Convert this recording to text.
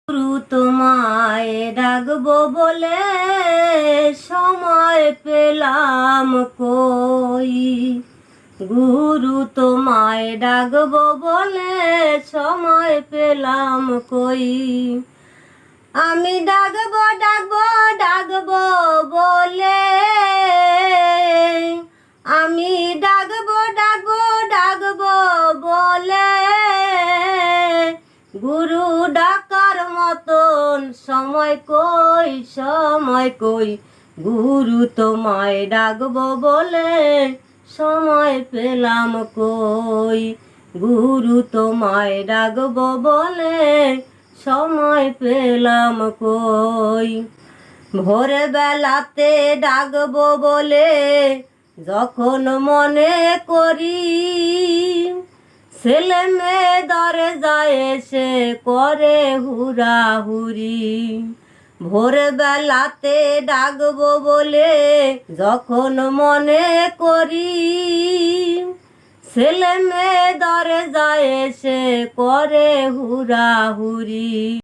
গুরু তোমায় ডাকবো বলে সময় পেলাম কই। গুরু তোমায় ডাকবো বলে সময় পেলাম কই। আমি ডাকবো ডাকবো ডাকবো বলে, আমি ডাকবো ডাকবো ডাকবো বলে গুরু ডাকার মতন সময় কই, সময় কই। গুরু তোমায় ডাকবো বলে সময় পেলাম কই। গুরু তোমায় ডাকবো বলে সময় পেলাম কই। ভোর বেলাতে ডাকবো বলে যখন মনে করি, ছেলে মেয়ে দরজায় এসে করে হুড়াহুড়ি। ভোর বেলাতে ডাকবো বলে যখন মনে করি, ছেলে মেয়ে দরজায় এসে করে হুড়াহুড়ি।